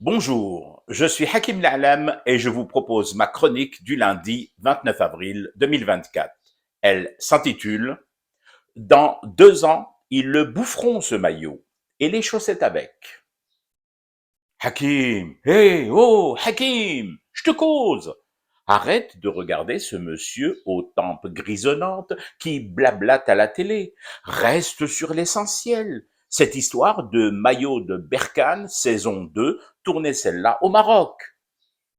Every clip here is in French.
Bonjour, je suis Hakim La'alam et je vous propose ma chronique du lundi 29 avril 2024. Elle s'intitule Dans 2 ans, ils le boufferont ce maillot et les chaussettes avec. Hakim, hé, oh, Hakim, je te cause. Arrête de regarder ce monsieur aux tempes grisonnantes qui blablate à la télé. Reste sur l'essentiel. Cette histoire de maillot de Berkane, saison 2, tournait celle-là au Maroc.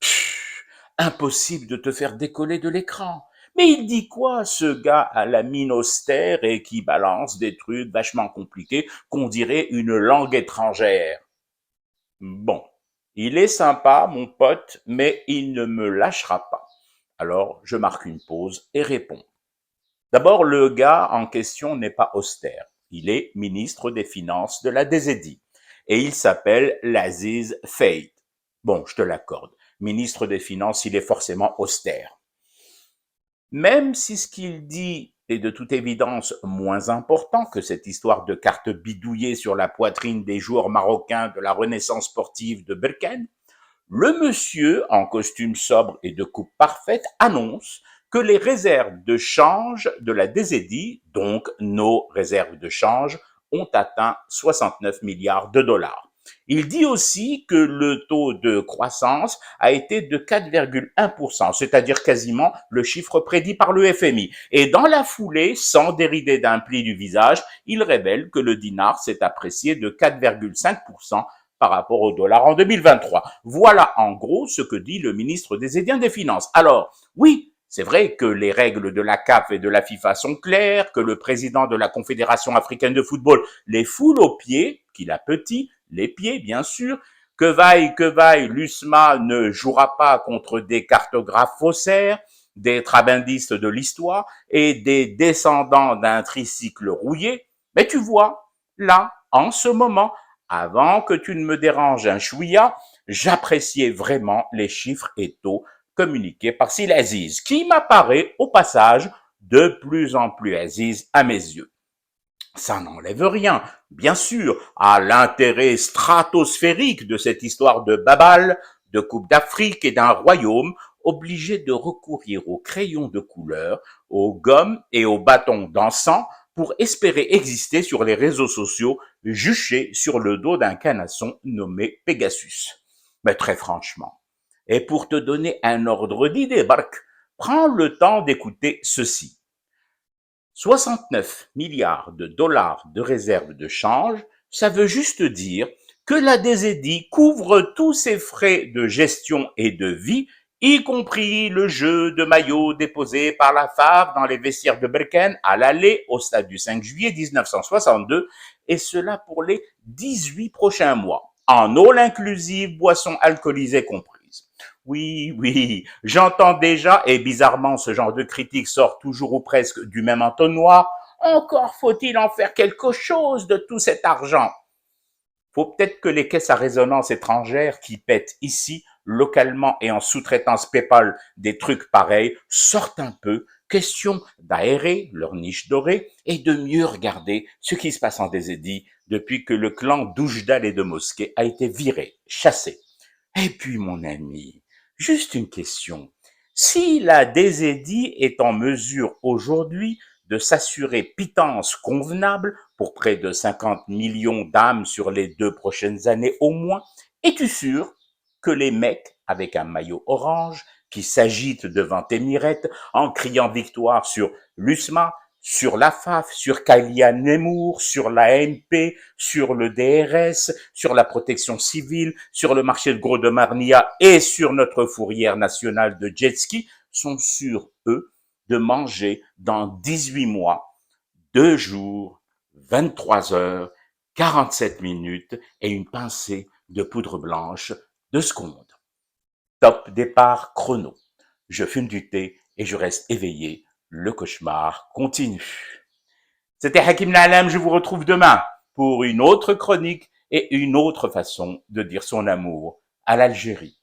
Pfff, impossible de te faire décoller de l'écran. Mais il dit quoi, ce gars à la mine austère et qui balance des trucs vachement compliqués qu'on dirait une langue étrangère? Bon, il est sympa, mon pote, mais il ne me lâchera pas. Alors, je marque une pause et réponds. D'abord, le gars en question n'est pas austère. Il est ministre des Finances de la DZI. Et il s'appelle Laziz Faye. Bon, je te l'accorde. Ministre des Finances, il est forcément austère. Même si ce qu'il dit est de toute évidence moins important que cette histoire de carte bidouillée sur la poitrine des joueurs marocains de la renaissance sportive de Berkane, le monsieur, en costume sobre et de coupe parfaite, annonce que les réserves de change de la DZI, donc nos réserves de change, ont atteint 69 milliards de dollars. Il dit aussi que le taux de croissance a été de 4,1%, c'est-à-dire quasiment le chiffre prédit par le FMI. Et dans la foulée, sans dérider d'un pli du visage, il révèle que le dinar s'est apprécié de 4,5% par rapport au dollar en 2023. Voilà en gros ce que dit le ministre des Édiens des Finances. Alors, oui, c'est vrai que les règles de la CAF et de la FIFA sont claires, que le président de la Confédération africaine de football les foule aux pieds, qu'il a petits, les pieds bien sûr, que vaille, l'USMA ne jouera pas contre des cartographes faussaires, des trabindistes de l'histoire et des descendants d'un tricycle rouillé. Mais tu vois, là, en ce moment, avant que tu ne me déranges un chouïa, j'appréciais vraiment les chiffres et taux communiqués par Sil Aziz, qui m'apparaît au passage de plus en plus Aziz à mes yeux. Ça n'enlève rien, bien sûr, à l'intérêt stratosphérique de cette histoire de Babal, de Coupe d'Afrique et d'un royaume obligé de recourir aux crayons de couleur, aux gommes et aux bâtons d'encens pour espérer exister sur les réseaux sociaux juchés sur le dos d'un canasson nommé Pegasus. Mais très franchement, et pour te donner un ordre d'idée, Bark, prends le temps d'écouter ceci. 69 milliards de dollars de réserves de change, ça veut juste dire que la DZI couvre tous ses frais de gestion et de vie, y compris le jeu de maillot déposé par la FAF dans les vestiaires de Berkane à l'aller au stade du 5 juillet 1962, et cela pour les 18 prochains mois, en all inclusive, boissons alcoolisées comprises. Oui, oui, j'entends déjà, et bizarrement ce genre de critique sort toujours ou presque du même entonnoir, encore faut-il en faire quelque chose de tout cet argent. Faut peut-être que les caisses à résonance étrangères qui pètent ici, localement et en sous-traitance PayPal des trucs pareils, sortent un peu, question d'aérer leur niche dorée et de mieux regarder ce qui se passe en Désédie depuis que le clan d'Oujdal et de Mosquée a été viré, chassé. Et puis, mon ami, juste une question. Si la DZI est en mesure aujourd'hui de s'assurer pitance convenable pour près de 50 millions d'âmes sur les 2 prochaines années au moins, es-tu sûr que les mecs avec un maillot orange qui s'agitent devant tes mirettes en criant victoire sur l'USMA, sur la FAF, sur Kalia Nemour, sur la l'AMP, sur le DRS, sur la protection civile, sur le marché de gros de Marnia et sur notre fourrière nationale de jet ski, sont sûrs, eux, de manger dans 18 mois, 2 jours, 23 heures, 47 minutes et une pincée de poudre blanche de secondes. Top départ chrono. Je fume du thé et je reste éveillé. Le cauchemar continue. C'était Hakim La'alam, je vous retrouve demain pour une autre chronique et une autre façon de dire son amour à l'Algérie.